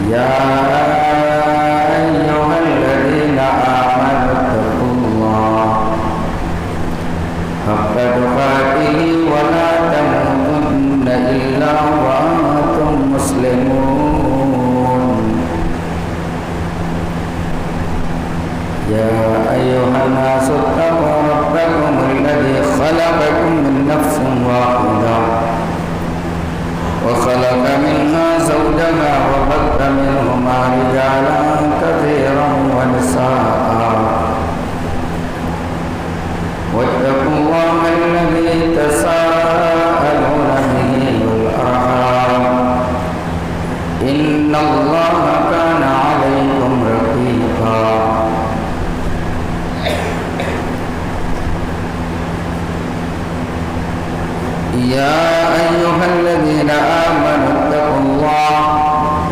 يا أيها الذين آمنوا اتقوا الله حق تقاته ولا تموتن إلا وأنتم مسلمون يا أيها الناس اتقوا ربكم الذي خلقكم من نفس واحدة وخلق منها زوجها وبث منهما رجالا كثيرا ونساء واتقوا الله الذي تساءلون به والأرحام إن الله كان عليكم رقيبا يا أيها الذين آمنوا اتقوا الله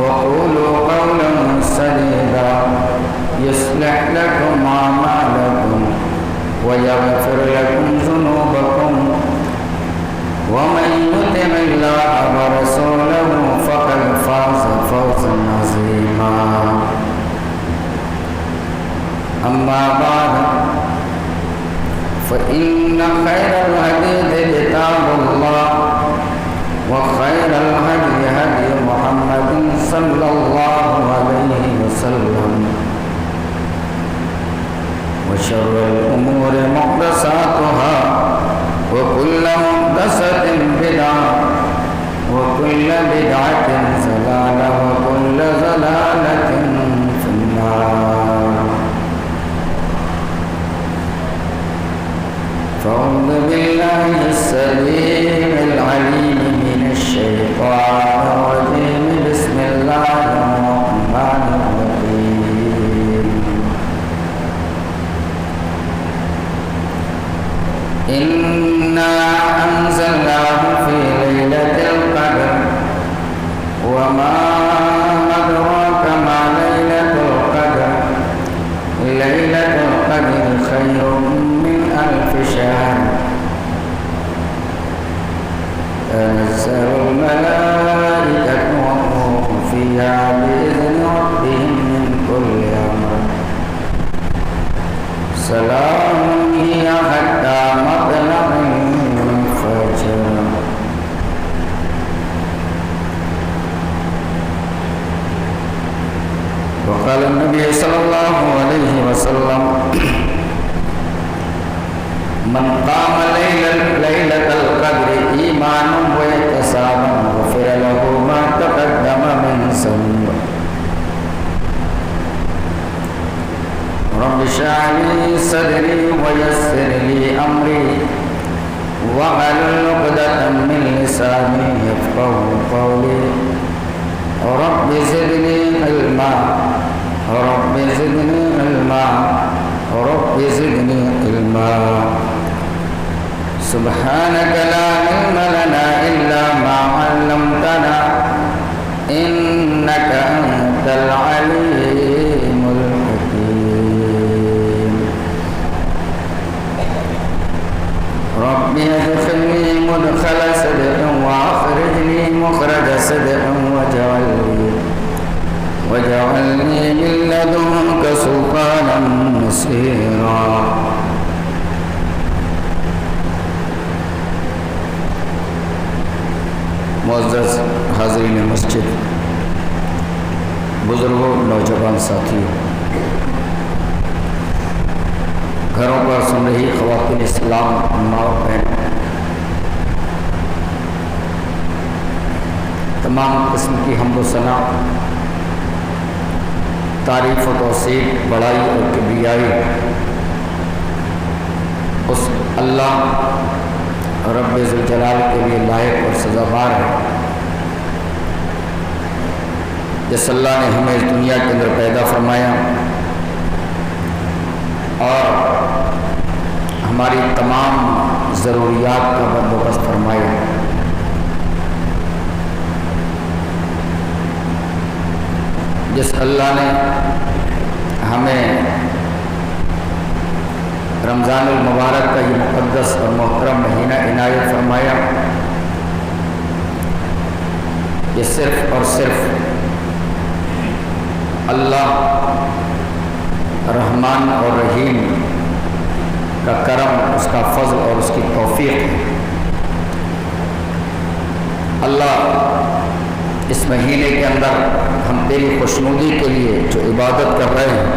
وقولوا قولا سديدا يصلح لكم أعمالكم ويغفر لكم ذنوبكم ومن يطع الله ورسوله فقد فاز فوزا عظيما أما بعد فإن خير الحديث كتاب الله وخير الهدي هدي محمد صلى الله عليه وسلم وشر الأمور محدثاتها وكل محدثة بدعة وكل بدعة ضلالة وكل ضلالة في النار فأعوذ بالله السميع العليم من الشيطان الرجيم بسم الله الرحمن الرحيم إنا أنزلناه في ليلة القدر وما أدراك ما ليلة القدر ليلة القدر خير من ألف شهر تنزل الملائكة والروح فيها بإذن ربهم من كل أمر سلام هي حتى مطلع الفجر وقال النبي صلى الله عليه وسلم من قام ليلة القدر إيمانا واحتسابا غفر له ما تقدم من ذنبه رب اشرح لي صدري ويسر لي أمري واحلل عقدة من لساني يفقهوا قولي رب زدني علما رب زدني علما رب زدني علما سبحانك لا علم لنا إلا ما علمتنا إنك أنت العليم الحكيم رب ادخلني مدخل صدق وأخرجني مخرج صدق واجعلني من لدنك سلطانا نصيرا معزز حاضرین مسجد بزرگوں نوجوان ساتھیوں گھروں پر سن رہی خواتین اسلام ماں بہن تمام قسم کی حمد و ثنا تعریف و توصیف بڑائی اور کبریائی اس اللہ رب ذوالجلال کے لیے لائق اور سزاوار ہے جس اللہ نے ہمیں اس دنیا کے اندر پیدا فرمایا اور ہماری تمام ضروریات کا بندوبست فرمایا جس اللہ نے ہمیں رمضان المبارک کا یہ مقدس اور محترم مہینہ عنایت فرمایا، یہ صرف اور صرف اللہ رحمان اور رحیم کا کرم، اس کا فضل اور اس کی توفیق ہے۔ اللہ اس مہینے کے اندر ہم تیری خوشنودی کے لیے جو عبادت کر رہے ہیں،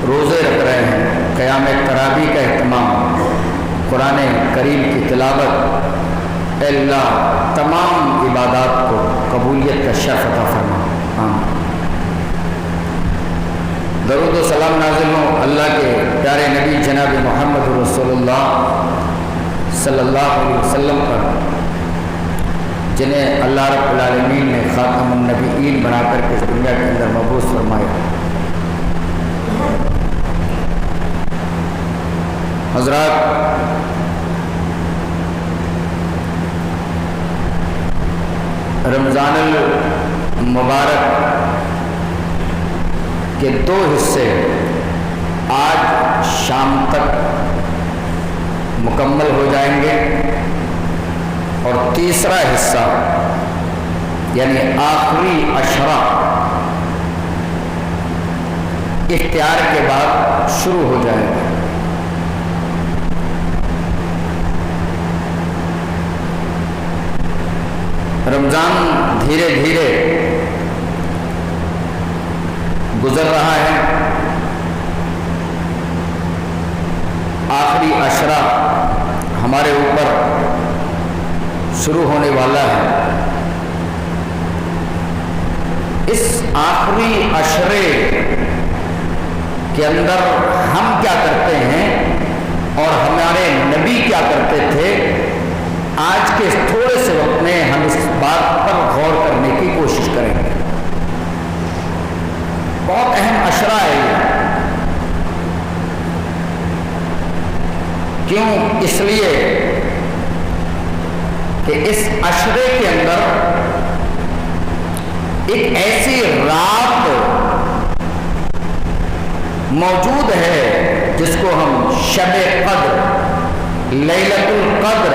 روزے رکھ رہے ہیں، قیام تراویح کا اہتمام، قرآن کریم کی تلاوت، اے اللہ تمام عبادات کو قبولیت کا شرف عطا فرما، آمین۔ درود و سلام نازل ہوں اللہ کے پیارے نبی جناب محمد رسول اللہ صلی اللہ علیہ وسلم پر، جنہیں اللہ رب العالمین نے خاتم النبیین بنا کر کے اس دنیا کے اندر مبعوث فرمایا۔ حضرات، رمضان المبارک کے 2 حصے آج شام تک مکمل ہو جائیں گے، اور تیسرا حصہ یعنی آخری عشرہ افطار کے بعد شروع ہو جائے گا۔ رمضان دھیرے دھیرے گزر رہا ہے، آخری عشرہ ہمارے اوپر شروع ہونے والا ہے۔ اس آخری عشرے کے اندر ہم کیا کرتے ہیں اور ہمارے نبی کیا کرتے تھے، آج کے اس تھوڑے سے وقت میں ہم اس بات پر غور کرنے کی کوشش کریں گے۔ بہت اہم عشرہ ہے یہ۔ کیوں؟ اس لیے کہ اس عشرے کے اندر ایک ایسی رات موجود ہے جس کو ہم شب قدر، لیلۃ القدر،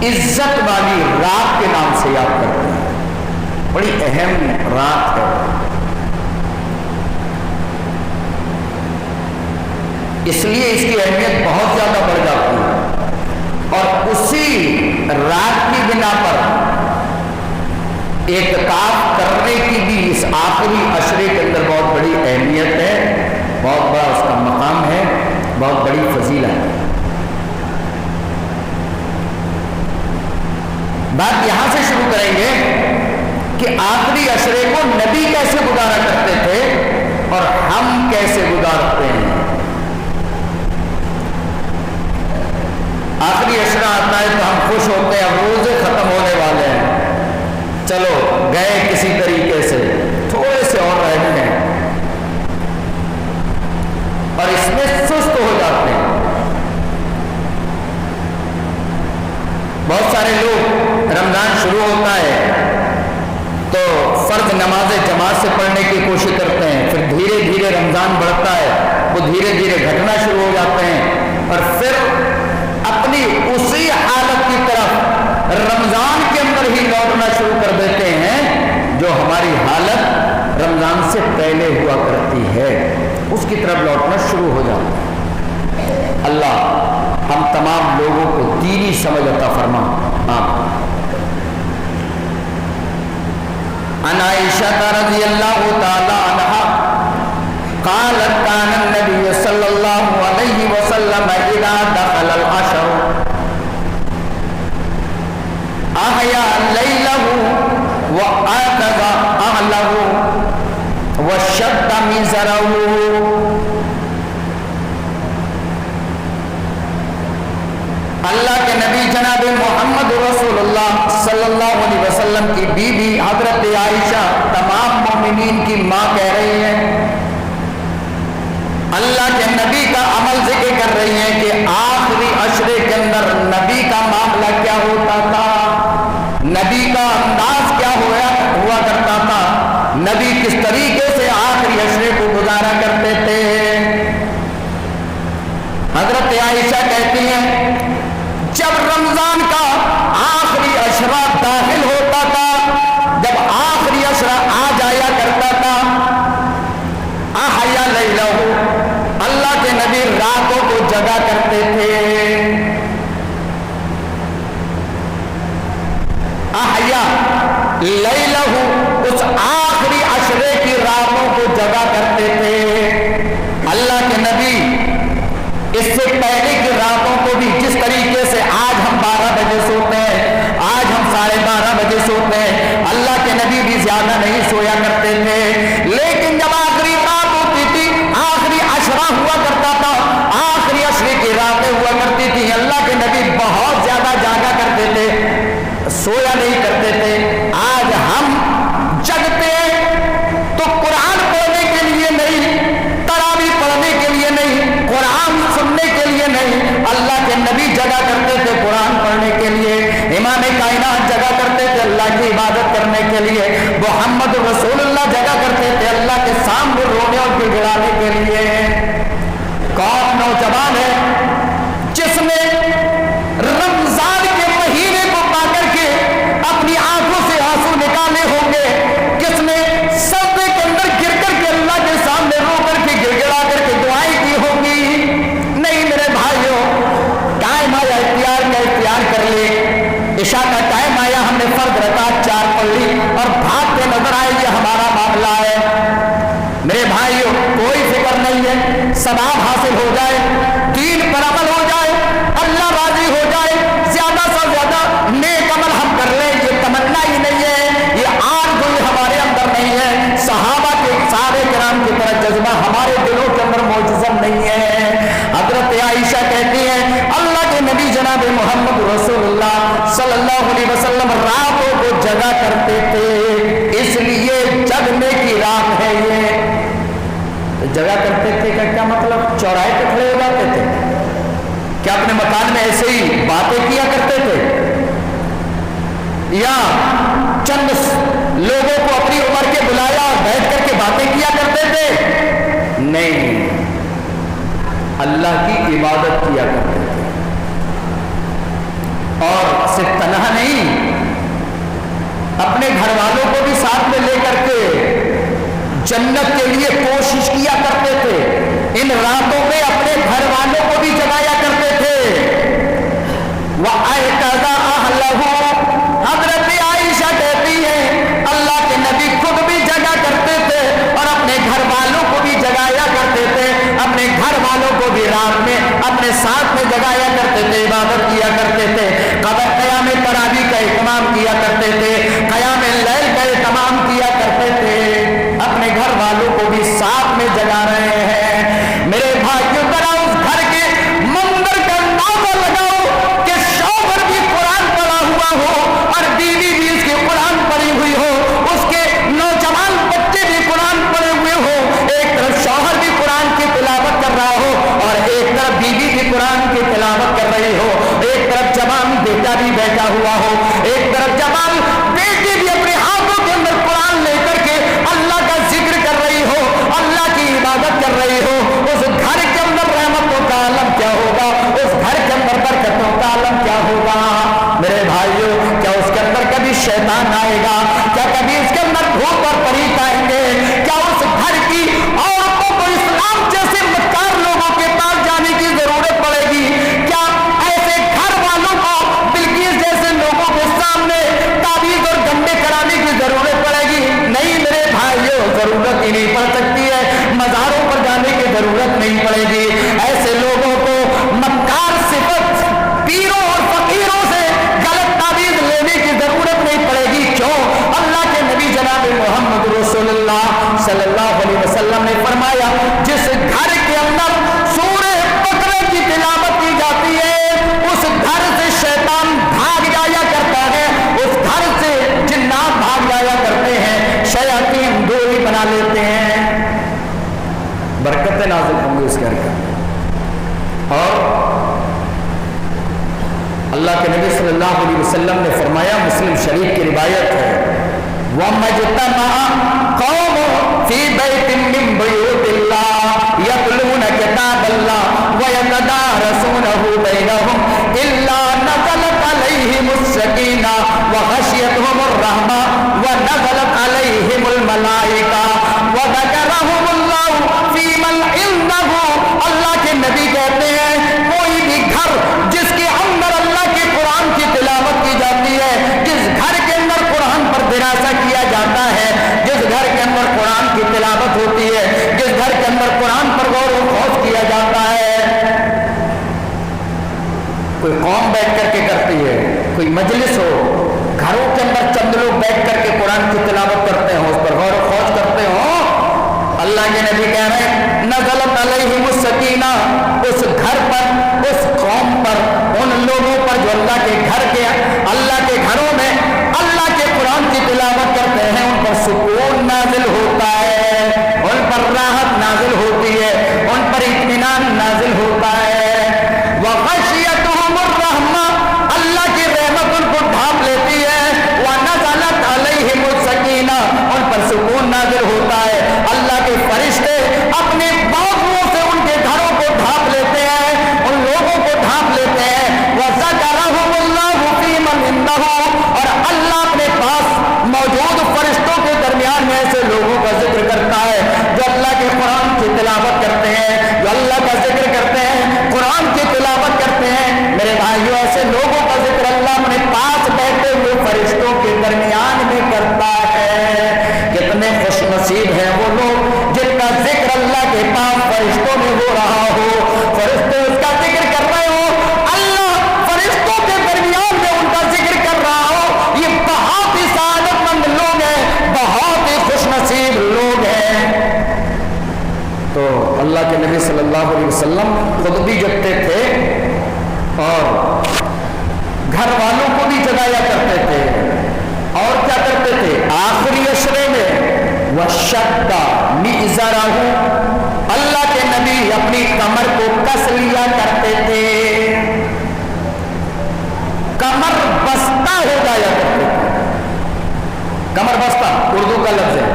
عزت والی رات کے نام سے یاد کرتے ہیں۔ بڑی اہم رات ہے، اس لیے اس کی اہمیت بہت زیادہ بڑھ جاتی ہے، اور اسی رات کی بنا پر اعتکاف کرنے کی بھی اس آخری عشرے کے اندر بہت بڑی اہمیت ہے، بہت بڑا اس کا مقام ہے، بہت بڑی فضیلت ہے۔ بات یہاں سے شروع کریں گے کہ آخری عشرے کو نبی کیسے گزارا کرتے تھے اور ہم کیسے گزارتے ہیں۔ آخری عشرہ آتا ہے تو ہم خوش ہوتے ہیں، اب روزے ختم ہونے والے ہیں، چلو گئے کسی طریقے سے، تھوڑے سے اور رہ گئے ہیں، اور اس میں سست ہو جاتے ہیں۔ بہت سارے لوگ رمضان شروع ہوتا ہے تو فرض نماز جماعت سے پڑھنے کی کوشش کرتے ہیں، پھر دھیرے دھیرے رمضان بڑھتا ہے، وہ دھیرے دھیرے گھٹنا شروع ہو جاتے ہیں، اور پھر اپنی اسی حالت کی طرف رمضان کے اندر ہی لوٹنا شروع کر دیتے ہیں جو ہماری حالت رمضان سے پہلے ہوا کرتی ہے، اس کی طرف لوٹنا شروع ہو جاتا ہے۔ اللہ ہم تمام لوگوں کو دینی سمجھ عطا فرما، آمین۔ عن عائشہ رضی اللہ تعالی عنہا قالت كان النبي صلی اللہ علیہ وسلم اذا دخل العشر احیا لیلہ وآکد اہلہ وشد مزرہ۔ اللہ کے نبی جناب محمد رسول اللہ صلی اللہ علیہ وسلم کی بیوی حضرت عائشہ تمام مومنین کی ماں کہہ رہی ہیں، اللہ کے نبی کا عمل ذکر کر رہی ہیں کہ آخری عشرے کے اندر نبی کا معاملہ کیا ہوتا تھا، نبی کا انداز کیا ہوا کرتا تھا، نبی کس طریقے سے آخری عشرے کو گزارا کرتے تھے۔ حضرت عائشہ کہتی ہیں جب رمضان کا آخری عشرہ داخل ہوتا تھا، جب آخری عشرہ آ جایا کرتا नबी भी ज्यादा नहीं सोया करते थे, लेकिन जब आखिरी रात होती थी, आखिरी अशरा हुआ करता था, आखिरी अशरे की रातें हुआ करती थी, अल्लाह के नबी बहुत ज्यादा जागा करते थे, सोया नहीं करते थे। आज हम जगते तो कुरान पढ़ने के लिए नहीं, तरावी पढ़ने के लिए नहीं, कुरान सुनने के लिए नहीं, अल्लाह के नबी जगा करते थे कुरान पढ़ने के लिए, इमाम कायनात जगा करते थे अल्लाह की इबादत करने के लिए, मोहम्मद रसूलुल्लाह जगा करते थे अल्लाह के सामने रोने और गिड़गिड़ाने के लिए। कौन नौजवान है जिसने रमजान के महीने को पाकर के अपनी आंखों से आंसू निकाले होंगे, किसने सजदे के अंदर गिर करके अल्लाह के सामने रो करके गिड़गिड़ा करके दुआएं की होंगी? नहीं मेरे भाइयों, टाइम आया इख्तियार का, इख्तियार कर ले। इशा का टाइम आया, हमने फर्द रकात 4 पढ़ ली और भागते नजर आए, ये हमारा मामला है। मेरे भाइयों कोई फिक्र नहीं है, सवाब हासिल हो जाए, दीन पर अमल हो जाए, अल्लाह राजी हो जाए, ज्यादा से ज्यादा नेक अमल हम कर लें, ये तमन्ना ही नहीं है, ये आरज़ू हमारे अंदर नहीं है। सहाबा के सारे किराम की तरह जज्बा हमारे दिलों के अंदर मौजूद नहीं है। हजरत आयशा कहती है अल्लाह के नबी जनाब मोहम्मद रसूलुल्लाह सल्लल्लाहु अलैहि वसल्लम रातों को जगा करते थे, इसलिए जगने की रात है ये। जगा करते थे का क्या मतलब? चौराहे पे खड़े हो जाते थे क्या? अपने मकान में ऐसे ही बातें किया करते थे, या चंद लोगों को अपनी उम्र के बुलाया और बैठ करके बातें किया करते थे? नहीं, अल्लाह की इबादत किया करते थे। और सिर्फ तन्हा नहीं, अपने घर वालों को भी साथ में लेकर के जन्नत के लिए कोशिश किया करते थे। इन रातों में अपने घर वालों को भी जगाया करते थे। हजरत आयशा कहती है अल्लाह के नबी खुद भी जगा करते थे और अपने घर वालों को भी जगाया करते थे, अपने घर वालों को भी रात में अपने साथ में जगाया करते थे, इबादत किया करते थे, क़याम तरावी का इत्माम किया करते थे, क़याम लैल का इत्माम किया करते थे, अपने घर वालों को भी साथ में जगा रहे हैं। मेरे भाइयों जरा उस घर के मंदिर का अंदाजा लगाओ कि शौहर भी कुरान पढ़ा हुआ हो और बीवी भी उसके कुरान पढ़ी हुई हो, उसके नौजवान बच्चे भी कुरान पढ़े हुए हो, एक तरफ शौहर भी कुरान की तिलावत कर रहा हो और एक तरफ बीवी भी कुरान की तिलावत कर रही हो, एक तरफ जवान बेटा भी बैठा हुआ हो, एक तरफ जवान बेटी भी अपने हाथों के अंदर कुरान लेकर के अल्लाह का जिक्र कर रही हो, अल्लाह की इबादत कर रही हो, उस घर के अंदर रहमतों का आलम क्या होगा, उस घर के अंदर बरकतों का आलम क्या होगा। मेरे भाइयों क्या उसके अंदर कभी शैतान आएगा? क्या कभी उसके अंदर भूत और परीत आएंगे? क्या उस घर की औरतों को इस्लाम जैसे मक्कार लोगों के पास जाने की जरूरत पड़ेगी? क्या ऐसे घर वालों को बिल्किस जैसे लोगों के सामने ताबीज और गंडे कराने की जरूरत पड़ेगी? नहीं मेरे भाइयों, जरूरत ही नहीं पड़ सकती है, मज़ारों पर जाने की जरूरत नहीं पड़ेगी। ऐसे लोगों को मक्कार सिफत पीरों और फकीरों से गलत ताबीज लेने की जरूरत नहीं पड़ेगी। क्यों? अल्लाह के नबी जनाब मोहम्मद रसूलुल्लाह सल्लल्लाहु अलैहि वसल्लम ने फरमाया जिस घर के अंदर सूरे बकरा की तिलावत की जाती है उस घर से शैतान भाग जाया करता है, उस घर से जिन्नात भाग जाया करते हैं, शयातीन दूरी बना लेते हैं, बरकत नाज़िल होंगी उस घर का। और अल्लाह के नबी सल्लल्लाहु अलैहि वसल्लम ने फरमाया, मुस्लिम शरीफ की रिवायत है, वमज्तमा कौम फी बैतिन मिन बुयूतिल्लाह यतलूना किताबल्लाह व यतदारसूनहु बैनहुम इल्ला नज़लत अलैहिमुस सकीना व ग़शियतहुमुर रहमा व नज़लत अलैहिमुल मलाइका व ज़करहुमुल्लाहु फी मन इंदहु। अल्लाह के नबी कहते हैं कोई भी घर जिसके अंदर अल्लाह के कुरान की तिलावत की जाती है, जिस घर के अंदर कुरान पर दिरासा किया जाता है, जिस घर के अंदर कुरान की तिलावत होती है, जिस घर के अंदर कुरान पर गौर व खौफ किया जाता है, कोई कौम बैठ करके करती है, कोई मजलिस हो, घरों के अंदर चंद लोग बैठ करके कुरान की तिलावत सकीना उस घर पर, उस कौम पर, उन लोगों पर जो अल्लाह के घरों में अल्लाह के कुरान की तिलावत करते हैं, उन पर सुकून नाजिल होता है, उन पर राहत नाजिल होती है, उन पर इत्मीनान नाजिल होता है। वग़शियतहुमुर रहमा, अल्लाह की रहमत उनको ढांप लेती है। वनज़लत अलैहिमुस सकीना, उन पर सुकून नाजिल होता है। अल्लाह के फरिश्ते अपने बाजुओं से उनके घरों को ढांप लेते हैं, उन लोगों को ढांप लेते हैं। वज़करहुमुल्लाहु फी मन इंदहु, और अल्लाह अपने पास मौजूद फरिश्तों के दरमियान में ऐसे लोगों का जिक्र करता है जो अल्लाह के कुरान की तिलावत करते हैं, जो अल्लाह का जिक्र करते हैं, कुरान की तिलावत करते हैं। मेरे भाइयों, ऐसे लोगों का जिक्र अल्लाह अपने पास बैठे हुए फरिश्तों के दरमियान में करता है। कितने खुशनसीब हैं वो लोग जिनका जिक्र अल्लाह के पास फरिश्तों में हो रहा हो, फरिश्ते उसका जिक्र कर रहे हो, अल्लाह फरिश्तों के दरमियान में उनका जिक्र कर रहा हो। ये बहुत ही सादतमंद लोग हैं, बहुत ही खुशनसीब लोग हैं। तो अल्लाह के नबी सल्लल्लाहु अलैहि वसल्लम खुद भी जगते थे और घर वालों को भी जगाया करते थे। और क्या करते थे? आखिरी अशरे में वशद्दा मिज़रहु, अल्लाह के नबी अपनी कमर को कस लिया करते थे, कमर बस्ता हो जाया करते थे। कमर बस्ता उर्दू का लफ्ज है।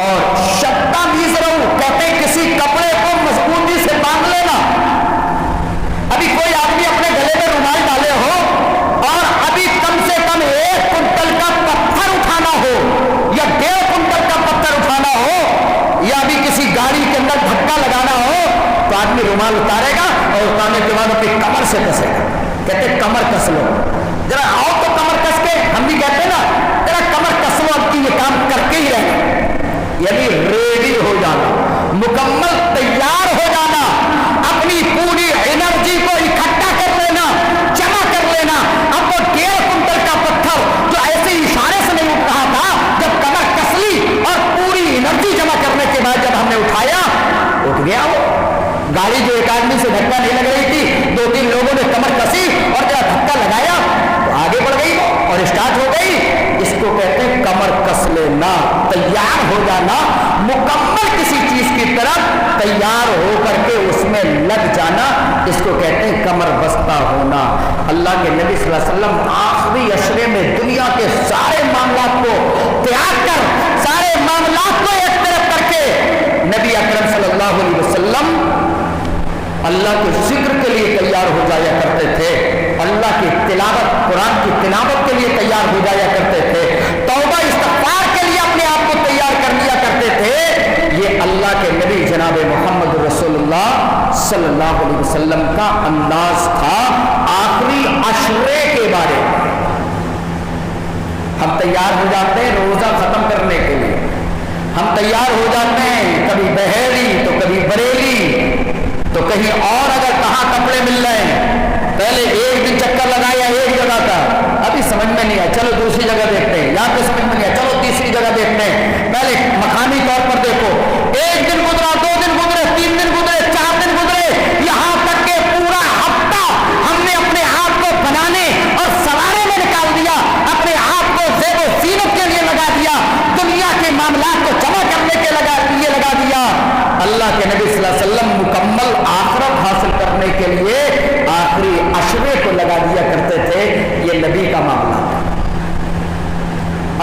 और शद्दा मिज़रहु कहते किसी कपड़े को मजबूती से बांध लेना। अभी कोई आदमी अपने गले में रुमाल डाले हो और अभी कम से कम 1 कुंटल का पत्थर उठाना हो या 1.5 कुंटल का पत्थर उठाना हो या अभी किसी गाड़ी के अंदर धक्का लगाना हो, तो आदमी रुमाल उतारेगा और उतारने के बाद अपनी कमर से कसेगा। कहते कमर कस लो, जरा आओ तो कमर कस के, हम भी कहते ना जरा कमर कस लो, अब ये काम करके ही रहना। यानी रेडी हो जाना, मुकम्मल तैयार हो जाना, अपनी पूरी एनर्जी को इकट्ठा कर लेना, जमा कर लेना। अब वो 1.5 कुंटल का पत्थर जो ऐसे इशारे से नहीं उठ रहा था, जब कमर कस ली और पूरी एनर्जी जमा करने के बाद जब हमने उठाया, उठ गया वो। गाड़ी जो एक आदमी से धक्का नहीं लग रही थी, 2-3 लोगों ने कमर कसी और जब धक्का लगाया तो आगे बढ़ गई और स्टार्ट हो गई। इसको कहते हैं कमर कस लेना, तैयार हो जाना, मुकम्मल किसी चीज की तरफ तैयार होकर के उसमें लग जाना, इसको कहते हैं कमर बस्ता होना। अल्लाह के नबी सल्लल्लाहु अलैहि वसल्लम आखिरी अशरे में दुनिया के सारे मामलात को त्याग कर, सारे मामलात को एक तरफ करके नबी अकरम सल्लल्लाहु अलैहि वसल्लम अल्लाह के जिक्र के लिए तैयार हो जाया करते थे, अल्लाह की तिलावत, कुरान की तिलावत के लिए तैयार हो जाया करते थे, तौबा इस्तग़फ़ार के लिए अपने आप को तैयार कर लिया करते थे। ये अल्लाह के नबी जनाब मोहम्मद रसूलुल्लाह सल्लल्लाहु अलैहि वसल्लम का अंदाज था आखिरी अशरे के बारे में। हम तैयार हो जाते हैं रोजा खत्म करने के लिए, हम तैयार हो जाते हैं कभी बहेरी तो कभी बरेली तो कहीं और, अगर कहाँ कपड़े मिल रहे हैं। पहले एक दिन चक्कर लगाया एक जगह का, अभी समझ में नहीं आया, चलो दूसरी जगह देखते हैं, यहाँ पे समझ में नहीं आया, चलो तीसरी जगह देखते हैं। पहले मकामी तौर पर देखो, एक दिन गुजरा, 2 दिन गुजरे, 3 दिन गुजरे, 4 दिन गुजरे, यहाँ तक के पूरा हफ्ता हमने अपने आप को बनाने और सवारे में निकाल दिया, अपने आप को ज़ेब व ज़ीनत के लिए लगा दिया, दुनिया के मामलात को जमा करने के लिए लगा दिया। अल्लाह के नबी सल्लल्लाहु अलैहि वसल्लम मुकम्मल आखिरत हासिल करने के लिए आखिरी अशरे को लगा दिया करते थे। ये नबी का मामला था।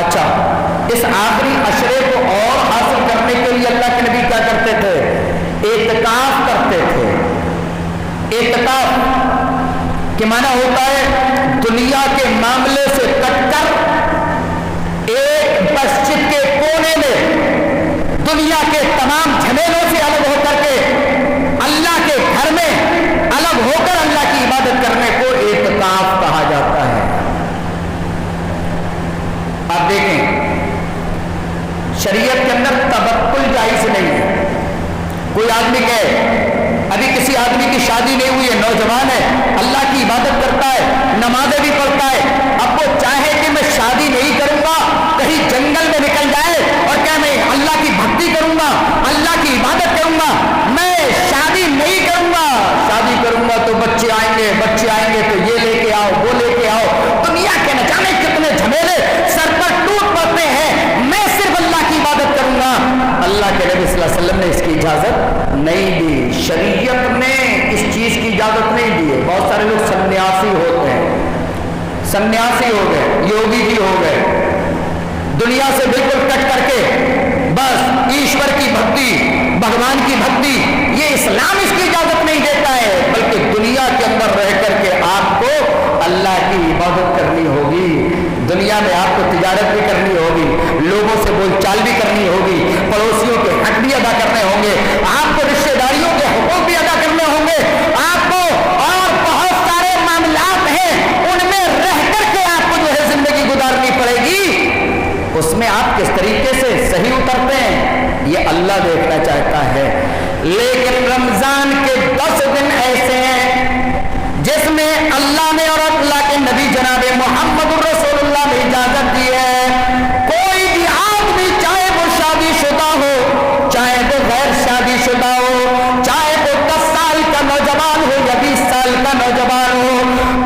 अच्छा, इस आखिरी अशरे को और हासिल करने के लिए अल्लाह के नबी क्या करते थे? इत्काफ करते थे। इत्काफ के माना होता है दुनिया के मामले से कटकर एक मस्जिद के कोने में दुनिया के तमाम झमेलों से अलग होकर के अल्लाह के घर में अलग होकर अल्लाह की इबादत करने को इत्काफ कहा जाता है। आप देखें, शरीयत के अंदर तबक्कुल जायज नहीं है। कोई आदमी कहे, अभी किसी आदमी की शादी नहीं हुई है, नौजवान है, अल्लाह की इबादत करता है, नमाजें भी पढ़ता है, अब वो चाहे कि मैं शादी नहीं करूंगा, कहीं जंगल में निकल जाए और क्या मैं अल्लाह की भक्ति करूंगा, अल्लाह की इबादत करूंगा, मैं शादी नहीं भी आएंगे तो ये लेके आओ, वो लेके आओ, दुनिया के न जाने कितने झमेले सर पर टूट पड़ते हैं। मैं सिर्फ अल्लाह की इबादत करूंगा। अल्लाह के नबी सल्लल्लाहु अलैहि वसल्लम ने इसकी इजाजत नहीं दी, शरीयत ने इस चीज की इजाजत नहीं दी है। बहुत सारे लोग सन्यासी होते हैं, सन्यासी हो गए, योगी भी हो गए, दुनिया से बिल्कुल कट करके बस ईश्वर की भक्ति, भगवान की भक्ति, ये इस्लाम इसकी इजाजत नहीं देता है, बल्कि दुनिया के अंदर रह करके आपको अल्लाह की इबादत करनी होगी। दुनिया में आपको तिजारत भी करनी होगी, लोगों से बोलचाल भी करनी होगी, पड़ोसियों के हक भी अदा करने होंगे, आपको रिश्तेदारियों के हुकूक भी अदा करने होंगे, आपको और बहुत सारे मामलात हैं उनमें रह करके आपको जो है जिंदगी गुजारनी पड़ेगी। उसमें आप किस तरीके से सही उतरते हैं ये अल्लाह देखना चाहता है। लेकिन रमजान के 10 दिन ऐसे हैं जिसमें अल्लाह ने और अल्लाह के नबी जनाब मोहम्मद रसूलुल्लाह ने इजाजत दी है। कोई भी आदमी, चाहे वो शादीशुदा हो, चाहे वो गैर शादीशुदा हो, चाहे वो 10 साल का नौजवान हो या 20 साल का नौजवान हो,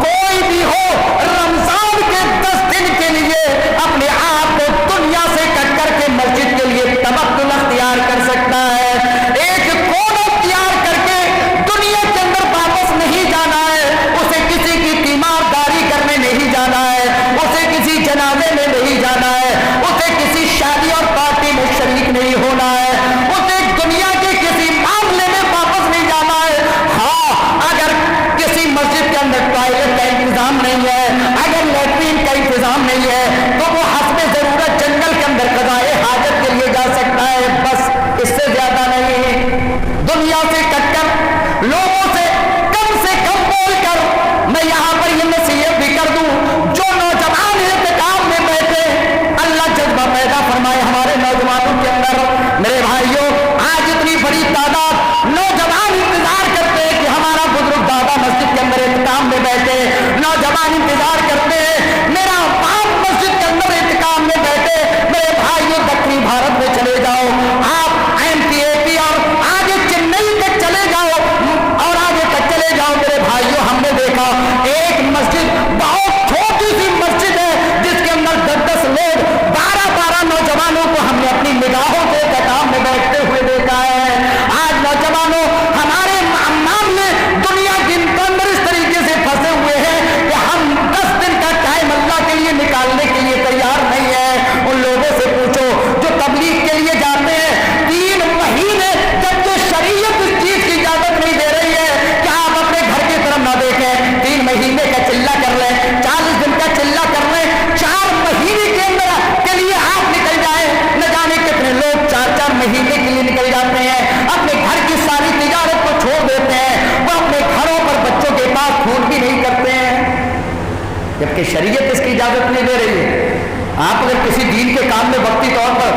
कोई भी हो, रमजान के 10 दिन के लिए अपने आप को दुनिया से कट करके मस्जिद के लिए तवक्कुल अख्तियार कर सकता है। एक कोना तैयार करके दुनिया के अंदर वापस नहीं जाना है, उसे किसी की तीमारदारी करने नहीं जाना है, उसे किसी जनाजे में नहीं जाना है, उसे किसी शादी और पार्टी में शरीक नहीं होना है, उसे दुनिया के किसी मामले में वापस नहीं जाना है। हाँ, अगर किसी मस्जिद के अंदर टॉयलेट का इंतजाम नहीं है, अगर लैट्रीन का इंतजाम नहीं है, तो वो हस्बे जरूरत जंगल के अंदर क़ज़ाए हाजत के लिए जा सकता है, बस इससे ज्यादा नहीं। दुनिया से कटकर लोगों से कम बोलकर मैं यहाँ पर ये नसीहत भी कर दूं, जो नौजवान इत्तिकाफ में बैठे, अल्लाह जज्बा पैदा फरमाए हमारे नौजवानों के अंदर। मेरे भाइयों, आज इतनी बड़ी तादाद नौजवान इंतजार करते हैं कि हमारा बुजुर्ग दादा मस्जिद के अंदर इत्तिकाफ में बैठे, नौजवान इंतजार करते हैं मेरा बाप मस्जिद के अंदर इत्तिकाफ में बैठे। मेरे भाइयों, दक्षिणी भारत में चले जाओ, आप MP AP और आगे चेन्नई तक चले जाओ और आगे तक चले जाओ, मेरे भाइयों, हमने देखा एक मस्जिद, बहुत छोटी सी मस्जिद है जिसके अंदर 10-10 लोग, 12-12 नौजवानों को हमने अपनी निगाहों से इत्तिकाफ में बैठते हुए देखा है। आज नौजवानों हमारे मामले दुनिया के अंदर इस तरीके से फंसे हुए हैं कि हम 10 दिन का टाइम अल्लाह के लिए निकालने के लिए तैयार नहीं है। उन लोगों से पूछो जो तबलीग के लिए जाते हैं, 3 महीने जब जो शरीयत इस चीज की इजाजत नहीं दे रही है कि आप अपने घर की तरफ ना देखें, 3 महीने का चिल्ला कर लें, 40 दिन का चिल्ला कर लें, 4 महीने के अंदर के लिए आप निकल जाए। न जाने कितने लोग 4-4 महीने के लिए निकल जाते हैं, अपने घर की सारी तिजारत को छोड़ देते हैं, वो अपने घरों पर बच्चों के पास फोन भी नहीं करते हैं, जबकि शरीयत इसकी इजाजत नहीं दे रही है। आप अगर किसी दीन के काम में वक्ती तौर पर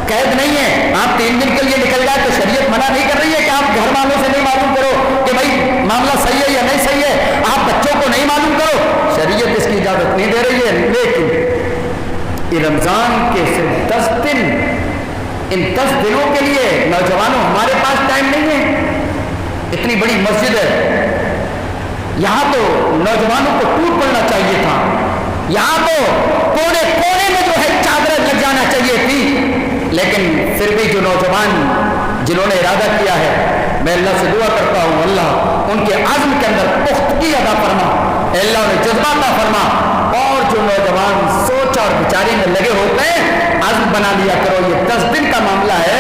कैद नहीं है, आप 3 दिन के लिए निकल जाए तो शरीयत मना नहीं कर रही है कि आप घर वालों से नहीं मालूम करो कि भाई मामला सही है या नहीं सही है, आप बच्चों को नहीं मालूम करो, शरीयत इसकी इजाजत नहीं दे रही है। लेकिन ये रमजान के सिर्फ 10 दिन, इन 10 दिनों के लिए नौजवानों हमारे पास टाइम नहीं है। इतनी बड़ी मस्जिद है, यहाँ तो नौजवानों को टूट पड़ना चाहिए था, यहाँ तो कोने कोने में जो है चादरें लग जाना चाहिए थी। लेकिन फिर भी जो नौजवान जिन्होंने इरादा किया है, मैं अल्लाह से दुआ करता हूँ अल्लाह उनके आज़्म के अंदर पुख्तगी अदा फरमा, अल्लाह उन्हें जज्बा अता फरमा। और जो नौजवान सोच और विचारी में लगे होते हैं, आज़्म बना लिया करो, ये 10 दिन का मामला है,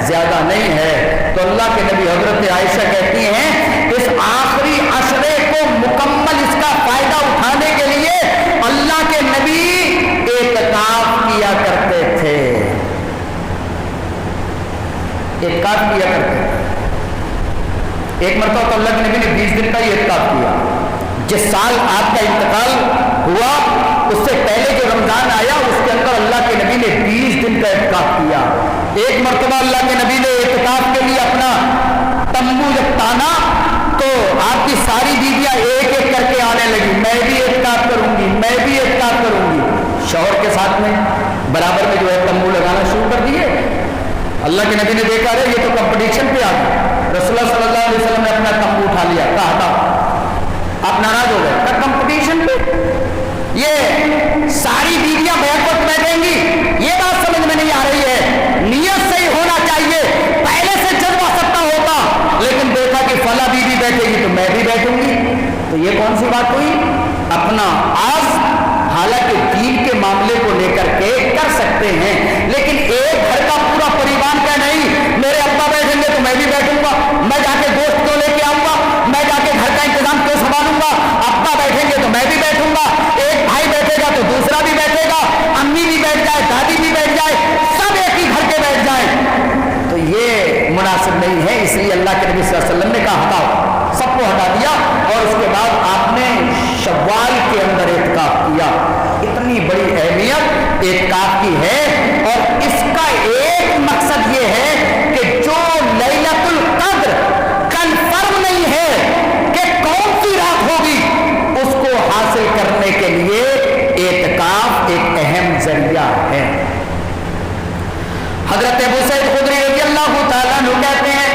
ज्यादा नहीं है। तो अल्लाह के नबी हजरत आयशा कहती हैं, इस आखिरी अशरे को मुकम्मल इसका फायदा उठाने के लिए अल्लाह के नबी इत्तिकाफ किया करते थे, इत्तिकाफ किया करते थे। एक मरतबा तो अल्लाह के नबी ने 20 दिन का ही इत्तिकाफ किया। जिस साल आपका इंतकाल हुआ उससे पहले जो रमजान आया उसके अंदर अल्लाह के नबी ने 20 दिन का इत्तिकाफ किया। एक मरतबा अल्लाह के नबी ने इत्तिकाफ के लिए अपना तंबू जब ताना तो आपकी सारी बीवियां एक एक करके आने लगी, मैं भी इत्तिकाफ करूंगी, मैं भी इत्तिकाफ करूंगी। शौहर के साथ में बराबर में जो है तंबू लगाना शुरू कर दिए। अल्लाह के नबी ने देखा, अरे ये तो कंपटीशन पे आ गया। रसूलुल्लाह सल्लल्लाहु अलैहि वसल्लम ने अपना तंबू उठा लिया, कहा था आप नाराज हो गए कंपटीशन पे, ये सारी बीवियां बैकवर्ड बैठेंगी, ये बात समझ में नहीं आ रही है। नियत सही होना चाहिए, पहले से जज्बा सकता होता, लेकिन देखा कि फला बीवी बैठेगी तो मैं भी बैठूंगी, तो ये कौन सी बात हुई? अपना आज हालांकि दीन के मामले को लेकर के कर सकते हैं, लेकिन एक घर का पूरा परिवार का नहीं, मेरे अब्बा बैठेंगे तो मैं भी बैठूंगा, मैं जाके दोस्त को लेके आऊंगा, मैं जाके घर का इंतजाम क्यों संभालूंगा, अब्बा बैठेंगे तो मैं भी बैठूंगा, एक भाई बैठेगा तो दूसरा भी बैठेगा, अम्मी भी बैठ जाए, दादी भी बैठ जाए, सब एक ही घर के बैठ जाए, तो ये मुनासिब नहीं है। इसलिए अल्लाह के नबी सल्लल्लाहु अलैहि वसल्लम ने कहा हटाओ, सबको हटा दिया, और उसके बाद आपने शव्वाल के अंदर इत्काफ किया। इतनी बड़ी अहमियत इत्काफ की है, और इसका एक मकसद ये है कि जो लैलतुल कद्र कंफर्म नहीं है कि कौन सी रात होगी, उसको हासिल करने के लिए इत्काफ एक अहम जरिया है। हजरत अबू सईद खुदरी रज़ियल्लाहु ताला अन्हु कहते हैं,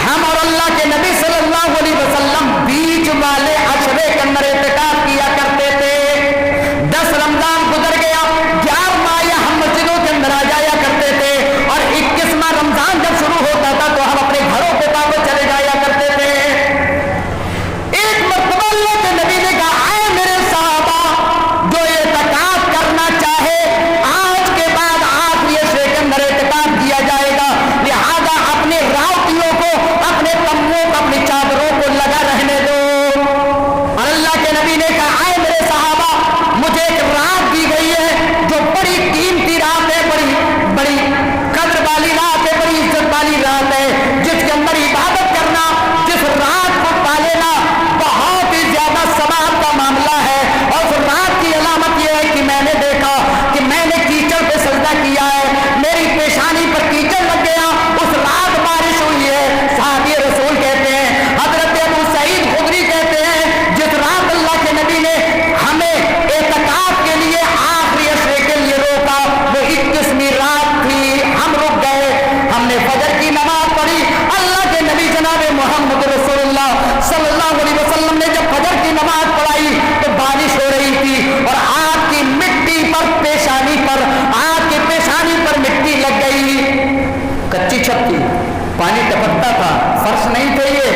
हम और अल्लाह के नबी सल्लल्लाहु अलैहि वसल्लम बीच वाले अशरे के अंदर इत्काफ किया करते थे। 10 रमजान गुजर गया, 11 माह हम मस्जिदों के अंदर आ जाया करते थे, और 21वां रमजान जब शुरू होता था तो हम अपने घरों पे वापस चले जाया करते थे। एक मरतबा अल्लाह के नबी ने कहा, आए मेरे सहाबा, जो इत्काफ करना चाहे आज के बाद आखिरी अशरे के अंदर इत्काफ किया जाएगा, लिहाजा अपने रावतियों को, अपने तम्बुओं को, अपनी चादरों को लगा रहने दो। और अल्लाह के नबी ने कहा, आए मेरे सहाबा, मुझे एक रात दी गई है जो बड़ी कीमती रात है, बड़ी बड़ी कद्र वाली रात है, बड़ी इज्जत वाली रात है, जिसके अंदर इबादत करना, जिस रात को पालेना बहुत ही ज्यादा सवाब का मामला है। और उस रात की अलामत यह है कि मैंने देखा कि मैंने कीचड़ पे सजदा किया है, मेरी पेशानी पर कीचड़ लग गया, उस रात बारिश हुई है। साहबी रसूल कहते हैं, हजरत अबू सईद खुदरी कहते हैं, जिस रात अल्लाह के नबी ने हमें इत्काफ के लिए आखिरी अशरे के लिए रोका, वो 21वीं रात थी। हम रुक गए, हमने फजर की नमाज पढ़ी। अल्लाह के नबी जनाब मोहम्मद रसूलुल्लाह सल्लल्लाहु अलैहि वसल्लम ने जब फजर की नमाज पढ़ाई तो बारिश हो रही थी, और आग की मिट्टी पर पेशानी पर, आग की पेशानी पर मिट्टी लग गई। कच्ची छत थी, पानी टपकता था, फर्श नहीं थे ये।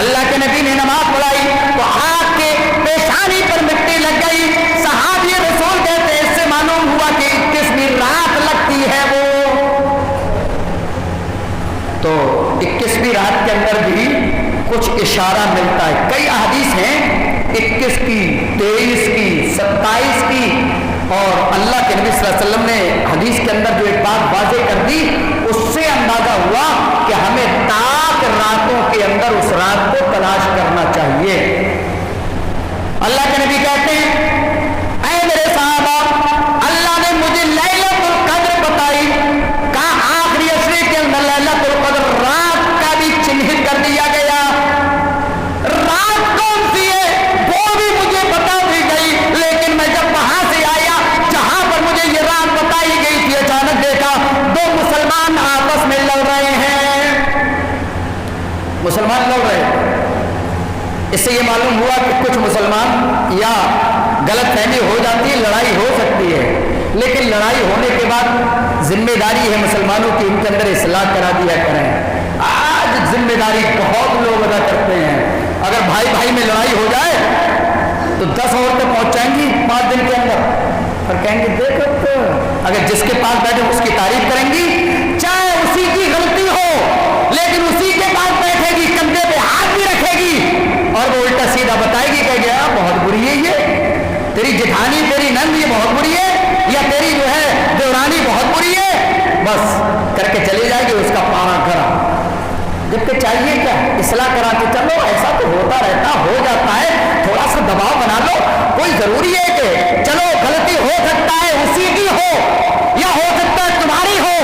अल्लाह के नबी ने नमाज पढ़ाई तो आग के पेशानी पर मिट्टी लग गई। सहाबी रसूल कहते हैं, इससे मालूम हुआ कि 21वीं रात लगती है वो। तो 21वीं रात के अंदर भी कुछ इशारा मिलता है। कई अहदीस हैं 21 की, 23 की, 27 की, और अल्लाह के नबी सल्लल्लाहु अलैहि वसल्लम ने हदीस के अंदर जो एक बात वाज़ेह कर दी, उससे अंदाजा हुआ कि हमें ताक रातों के अंदर उस रात को तलाश करना चाहिए। अल्लाह के नबी कहते हैं, ऐ मेरे साहबा, अल्लाह ने मुझे लैलतुल कद्र बताई, कहा आखिरी अशरे के अंदर लैलतुल कद्र रात का भी चिन्हित कर दिया गया। रात कौन सी है वो भी मुझे बता दी गई, लेकिन मैं जब वहां से आया जहां पर मुझे ये रात बताई गई थी, अचानक देखा 2 मुसलमान आपस में लड़ रहे हैं। मुसलमान लड़ रहे हैं, इससे ये मालूम हुआ कि कुछ मुसलमान या गलतफहमी हो जाती है, लड़ाई हो सकती है, लेकिन लड़ाई होने के बाद जिम्मेदारी है मुसलमानों की उनके अंदर इस्लाह करा दिया करें। आज जिम्मेदारी बहुत लोग अदा करते हैं। अगर भाई भाई में लड़ाई हो जाए तो 10 औरतें पहुंच जाएंगी 5 दिन के अंदर, और कहेंगे देखो तो, अगर जिसके पास बैठे उसकी तारीफ करेंगी, चाहे उसी की गलती हो, लेकिन उसी के पास बैठेगी, कंधे पे हाथ भी रखेगी, और वो उल्टा सीधा बताएगी, कह गया बहुत बुरी है ये तेरी जेठानी, तेरी नंद ये बहुत बुरी है, या तेरी जो है देवरानी बहुत बुरी है, बस करके चली जाएगी, उसका पारा करा। जबकि चाहिए क्या, इस्लाह करा के चलो, ऐसा तो होता रहता, हो जाता है, थोड़ा सा दबाव बना लो, कोई जरूरी है कि चलो गलती हो सकता है उसी की हो, या हो सकता है तुम्हारी हो,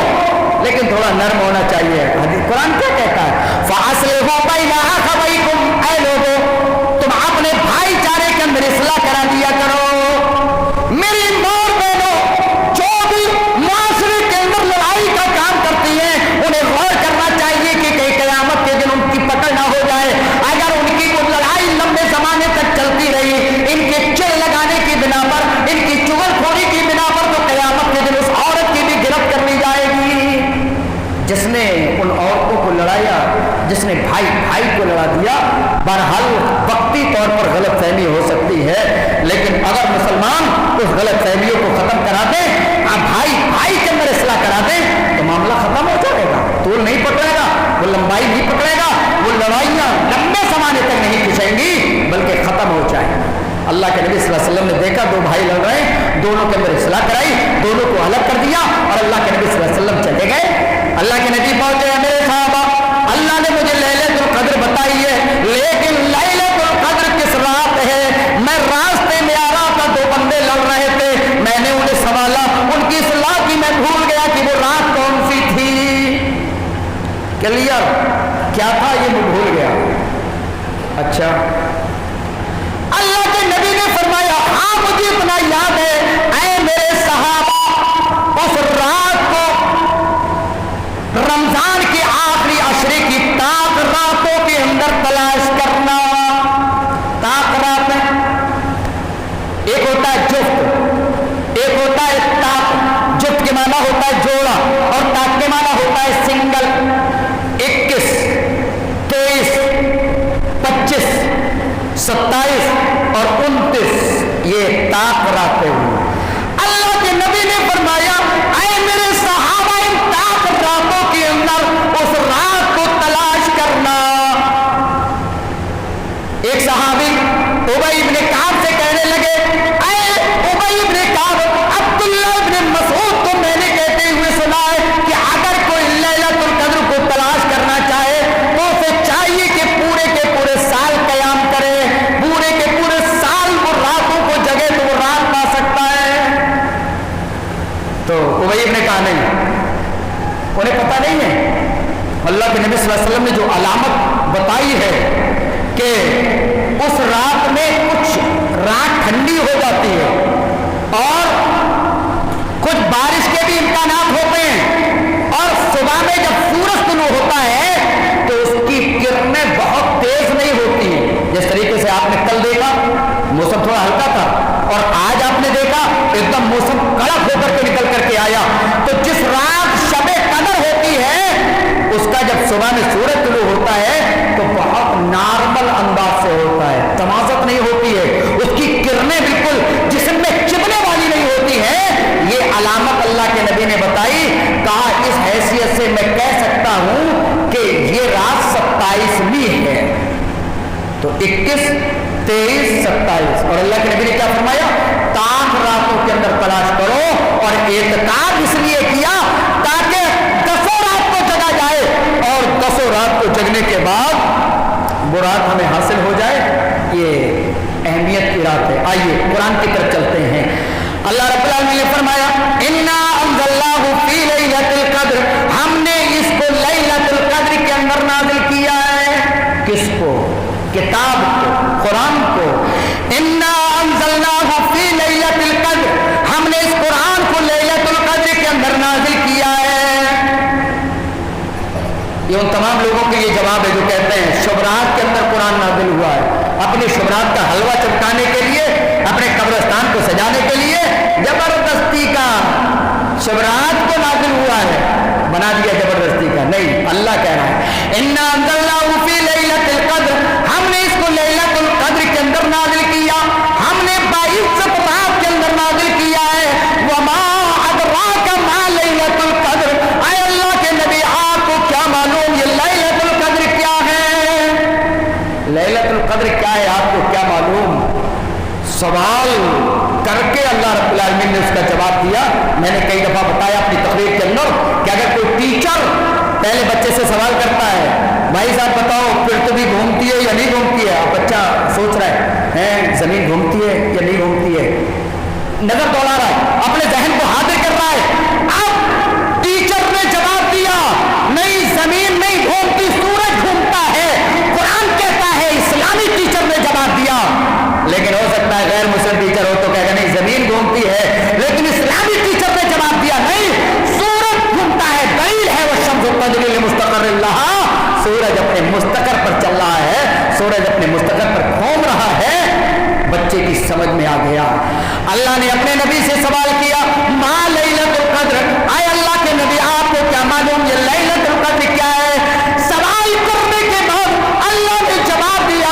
लेकिन थोड़ा नर्म होना चाहिए। कुरान क्या कहता है, फासलिहू बैना अखवैकुम, ऐ लोगों तुम अपने भाईचारे के अंदर इस्लाह करा दिया करो। मेरी मां बहनों, जो भी माशरे के अंदर लड़ाई का काम करती हैं, उन्हें गौर करना चाहिए कि कहीं कयामत के दिन उनकी पकड़ ना हो जाए। अगर उनकी कोई लड़ाई लंबे समय बहरहाल वक्ती तौर पर गलत फहमी हो सकती है, लेकिन अगर मुसलमान उस गलत फहमियों को खत्म करा दे, भाई भाई के अंदर इस्लाह करा दे, तो मामला खत्म हो जाएगा। तूल नहीं पकड़ेगा, वो लंबाई नहीं पकड़ेगा, वो लड़ाइयाँ लंबे जमाने तक नहीं खिंचेंगी बल्कि खत्म हो जाएंगी। अल्लाह के नबी सल्लल्लाहु अलैहि वसल्लम ने देखा दो भाई लड़ रहे हैं, दोनों के अंदर इस्लाह कराई, दोनों को अलग कर दिया और अल्लाह के नबी सल्लल्लाहु अलैहि वसल्लम चले गए। अल्लाह के नबी पहुंचे, मेरे साहबा अल्लाह ने मुझे लैलतुल कद्र बताई है, लेकिन लैलतुल कद्र किस रात है? मैं रास्ते में आ रहा था, दो बंदे लड़ रहे थे, मैंने उन्हें संभाला, उनकी इस्लाह की, मैं भूल गया कि वो रात कौन सी थी। क्लियर? क्या था ये मैं भूल गया। अच्छा, अल्लाह के नबी ने फरमाया, हाँ मुझे इतना याद है, ऐ मेरे सहाबा, उस रात को रमजान के आखिरी अशरे की ताक रातों के अंदर तलाश करना। ताक रात में एक होता है जुफ्त, एक होता है ताक। जुफ्त के माना होता है जोड़ा और ताक के माना होता है सिंगल। 21, 23, 25, 27 और 29 ये ताक रातें हुई। अल्लाह के नबी ने फरमाया, ऐ मेरे सहाबा, इन ताक रातों के अंदर उस रात को तलाश करना। एक सहाबी उबई इब्ने काब से कहने लगे, ऐ उबई इब्ने काब, अब्दुल्लाह इब्ने मसूद को मैंने कहते हुए सुना है कि अगर कोई लैलतुल कद्र को तलाश करना चाहे तो उसे चाहिए कि पूरे के पूरे साल कयाम करे, पूरे के पूरे साल वो रातों को जगे तो वो रात पा सकता है। तो उबई ने कहा नहीं, उन्हें पता नहीं है। अल्लाह के नबी सल्लल्लाहु अलैहि वसल्लम ने जो अलामत बताई है कि उस रात में कुछ रात ठंडी हो जाती है और कुछ बारिश के भी इम्कानात होते हैं, और सुबह में जब सूरज तुलू होता है तो उसकी किरणें बहुत तेज नहीं होती हैं। जिस तरीके से आपने कल देखा मौसम थोड़ा हल्का था और आज आपने देखा एकदम मौसम कड़क होकर के निकल करके आया। तो जिस रात शबे कदर होती है उसका जब सुबह में सूरज तुलू होता है तो बहुत नॉर्मल अंदाज से होता है, तमाज़त नहीं होती है, उसकी किरणें बिल्कुल जिस्म में चिपने वाली नहीं होती है। ये अलामत अल्लाह के नबी ने बताई। कहा इस हैसियत से मैं कह सकता हूं कि ये रात 27वीं है। तो 21, 23, 27 और अल्लाह के नबी ने क्या फरमाया? ताक रातों के अंदर तलाश करो। और एतकाद इसलिए किया ताकि 10 रात को जगा जाए और 10 रात को जगने के बाद वो रात हमें हासिल हो जाए। ये अहमियत की रात है। आइए कुरान की तरफ चलते हैं। अल्लाह रब्बुल आलमीन ने फरमाया, इन्ना अंज़लनाहु फी लैलतिल कद्र, हमने इसको लैलतुल कद्र के अंदर नाज़िल किया है। किसको? किताब को, कुरान को। इन्ना अंज़लनाहु फी लैलतिल कद्र, हमने इस कुरान को लैलतुल कद्र के अंदर नाज़िल किया है। ये उन तमाम लोगों के लिए जवाब है जो कहते हैं शुभरात के अंदर कुरान नाज़िल हुआ है। अपनी शुभरात का हलवा चमकाने के लिए, अपने कब्रिस्तान को सजाने के लिए जबरदस्ती का शुभरात को नाज़िल हुआ है, बना दिया जबरदस्ती का। नहीं, अल्लाह कह रहा है इन्ना अंज़लनाहु फी लैलतिल कद्र, हमने इसको लैलतुल कद्र के अंदर नाज़िल किया। हमने 22 रात के अंदर नाज़िल किया है। वमा अदराका मा लैलतुल कद्र, ऐ अल्लाह के नबी आपको क्या मालूम ये लैलतुल कद्र क्या है? लैलतुल कद्र क्या है आपको क्या मालूम? सवाल करके अल्लाह रब्बुल आलमीन ने उसका जवाब दिया। मैंने कई दफा बताया अपनी तकरीर के अंदर कि अगर कोई टीचर पहले बच्चे से सवाल करता है, भाई साहब बताओ पृथ्वी घूमती है या नहीं घूमती है, और बच्चा सोच रहा है जमीन घूमती है या नहीं घूमती है, नजर दौड़ा रहा है, अपने जहन को हाजिर कर रहा है। अब टीचर ने जवाब दिया, नहीं जमीन नहीं घूमती, सूरज घूमता है। कुरान कहता है, इस्लामी टीचर ने जवाब दिया। लेकिन हो सकता है गैर मुस्लिम टीचर हो तो कहेगा नहीं जमीन घूमती है, लेकिन इस्लामी टीचर ने जवाब दिया नहीं सूरज घूमता है। दलील है वो शम्स तजरी लिमुस्तक़र्रिन लहा, सूरज अपने मुस्तकर पर चल रहा है, सूरज अपने मुस्तकर पर घूम रहा है। बच्चे की समझ में आ गया। अल्लाह ने अपने नबी से सवाल किया, मा लैलतुल कद्र, आए अल्लाह के नबी आपको क्या मालूम ये लैलतुल कद्र क्या है? सवाल करने के बाद अल्लाह ने जवाब दिया,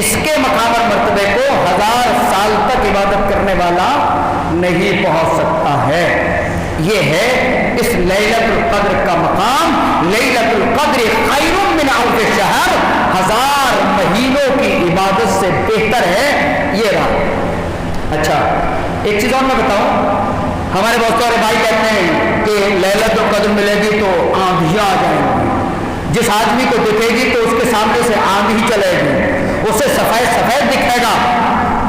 اس کے مقام اور مرتبے کو 1000 سال تک عبادت کرنے والا نہیں پہنچ سکتا ہے۔ یہ ہے اس لیلۃ القدر کا مقام۔ لیلۃ القدر خیر من الف شہر، 1000 مہینوں کی عبادت سے بہتر ہے یہ رات۔ اچھا ایک چیز اور میں بتاؤں، ہمارے بہت سارے بھائی کہتے ہیں کہ لیلۃ القدر ملے گی تو آندھیاں آ جائیں گی، جس آدمی کو دکھے گی تو اس کے سامنے سے آندھی چلے گی، اسے سفید سفید دکھے گا،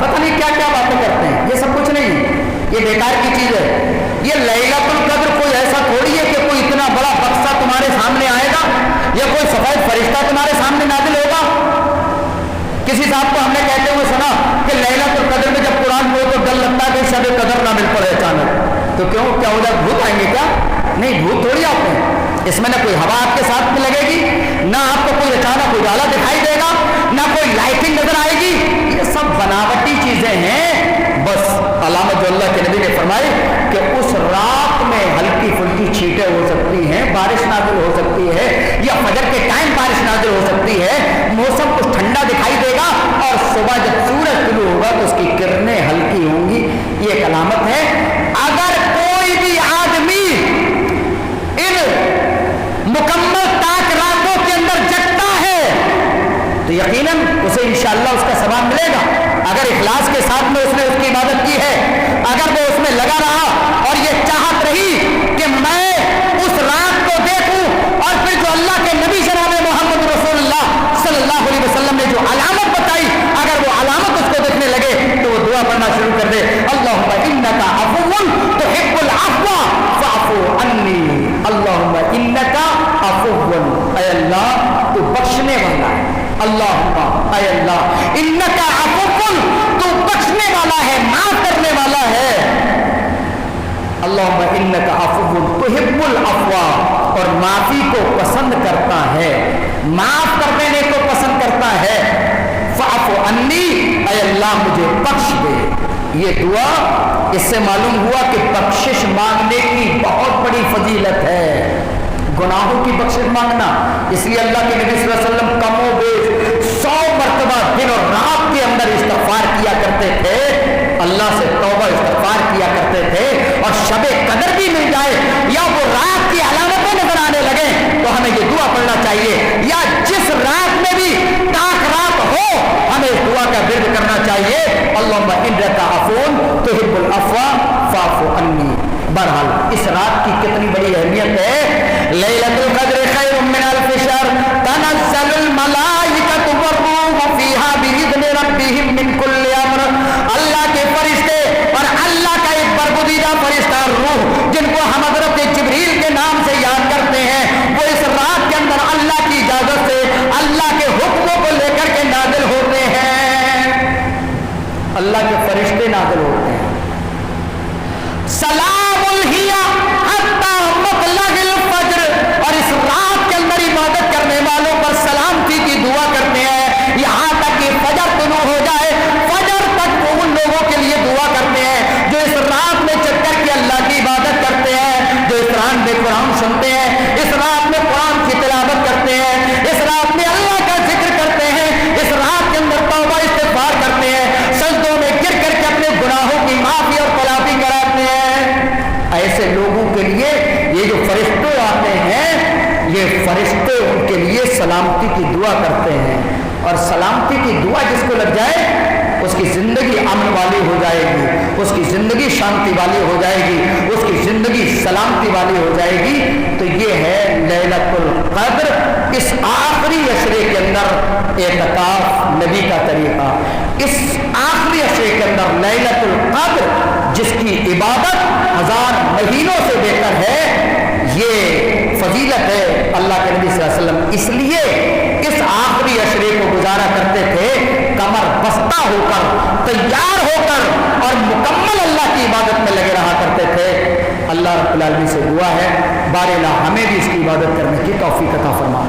پتہ نہیں کیا کیا باتیں کرتے ہیں۔ یہ سب کچھ نہیں ہے، یہ بیکار کی چیز ہے۔ یہ لیلۃ القدر کوئی ایسا تھوڑی ہے کہ کوئی اتنا بڑا بکسا تمہارے سامنے آئے گا یا کوئی سفید فرشتہ تمہارے سامنے نازل ہوگا۔ کسی صاحب کو ہم نے کہتے ہوئے سنا کہ لیلۃ القدر میں جب قرآن پڑھو تو ڈر لگتا ہے کہ شب قدر نہ مل پڑے اچانک، تو کیوں کیا ہو جائے، بھوت آئیں گے کیا؟ نہیں، بھوت تھوڑی آتے ہیں، اس میں نہ کوئی ہوا آپ کے ساتھ میں لگے گی، نہ آپ کو کوئی اچانک اجالا دکھائی دے گا، نہ کوئی لائٹنگ نظر آئے گی، یہ سب بناوٹی چیزیں ہیں۔ بس علامہ جو اللہ کے نبی نے فرمائی کہ اس رات میں ہلکی پھلکی چھینٹیں ہو سکتی ہیں، بارش نازل ہو سکتی ہے، یا فجر کے ٹائم بارش نازل ہو سکتی ہے، موسم کچھ ٹھنڈا دکھائی دے گا، اور صبح جب سورج طلوع ہوگا تو اس کی کرنیں ہلکی ہوں گی۔ یہ ایک علامت ہے۔ اگر کوئی بھی آدمی ان مکمل تاک راتوں کے اندر جگتا ہے تو یقیناً اسے انشاءاللہ اس کا ثواب ملے گا۔ اگر اخلاص کے ساتھ میں اس نے اس کی عبادت کی ہے، اگر وہ اس میں لگا رہا اور یہ چاہت رہی کہ میں اس رات کو دیکھوں، اور پھر جو اللہ کے نبی جناب محمد رسول اللہ صلی اللہ علیہ وسلم نے جو علامت بتائی، اگر وہ علامت اس کو دیکھنے لگے تو وہ دعا پڑھنا شروع کر دے، اللہم انک عفو تحب العفو فاعف عنی، اللہم انک عفو، اے اللہ تو بخشنے والا ہے، اللہم اے اللہ انک عفو، تو بخشنے والا ہے، معاف کرنے والا ہے، اللہم انک عفو تحب العفو، اور معافی کو پسند کرتا ہے، معاف کر دینے کو پسند کرتا ہے، فاعف عنی، اے اللہ مجھے بخش دے۔ یہ دعا اس سے معلوم ہوا کہ بخشش مانگنے کی بہت بڑی فضیلت ہے، گناہوں کی بخشش مانگنا۔ اس لیے اللہ کے نبی صلی اللہ علیہ وسلم کم و بیش 100 مرتبہ دن اور رات کے اندر استغفار کیا کرتے تھے، اللہ سے توبہ استغفار کیا کرتے تھے، اور شب قدر بھی مل جائے یا وہ رات کی علامتیں نظر آنے لگے تو ہمیں یہ دعا پڑھنا چاہیے، یا جس رات میں بھی تاک رات ہو ہمیں اس دعا کا ورد کرنا چاہیے، اللہم انک عفو تحب العفو فاعف عنی۔ بہرحال اس رات کی کتنی بڑی اہمیت ہے۔ لیلۃ القدر خیر من الف شہر، تنزل الملائکۃ والروح فیہا باذن ربہم من کل امر، اللہ کے فرشتے اور اللہ کا ایک برگزیدہ فرشتہ روح، جن کو ہم حضرت جبریل کے نام سے یاد کرتے ہیں، وہ اس رات کے اندر اللہ کی اجازت سے اللہ کے حکموں کو لے کر کے نازل ہوتے ہیں، اللہ کے فرشتے نازل ہوتے ہیں۔ سلام ہی حتی مطلع الفجر، اور اس رات کے اندر عبادت کرنے والوں پر سلامتی کی دعا کرتے ہیں یہاں تک کہ فجر طلوع ہو جائے، فجر تک وہ ان لوگوں کے لیے دعا کرتے ہیں جو اس رات میں چل کر کے اللہ کی عبادت کرتے ہیں، جو اس رات میں قرآن سنتے ہیں، اس رات میں قرآن کی تلاوت کرتے ہیں، اس رات میں اللہ کا ذکر کرتے ہیں، اس رات کے اندر توبہ استغفار کرتے ہیں، سجدوں میں گر کر کے اپنے گناہوں کی معافی اور تلافی کراتے ہیں۔ ایسے لوگوں کے لیے یہ جو فرشتے آتے ہیں، یہ فرشتے ان کے لیے سلامتی کی دعا کرتے ہیں، اور سلامتی کی دعا جس کو لگ جائے اس کی زندگی امن والی ہو جائے گی، اس کی زندگی شانتی والی ہو جائے گی، اس کی زندگی سلامتی والی ہو جائے گی۔ تو یہ ہے لیلۃ القدر، اس آخری عشرے کے اندر اعتکاف نبی کا طریقہ، اس آخری عشرے کے اندر لیلۃ القدر جس کی عبادت 1000 مہینوں سے بہتر ہے، یہ فضیلت ہے اللہ کے نبی صلی اللہ علیہ وسلم اس لیے اس آخری عشرے کو گزارا کرتے تھے کمر بستہ ہو کر، تیار ہو کر، اور مکمل اللہ کی عبادت میں لگے رہا کرتے تھے۔ اللہ رب العالمین سے دعا ہے بار الہ ہمیں بھی اس کی عبادت کرنے کی توفیق عطا فرما۔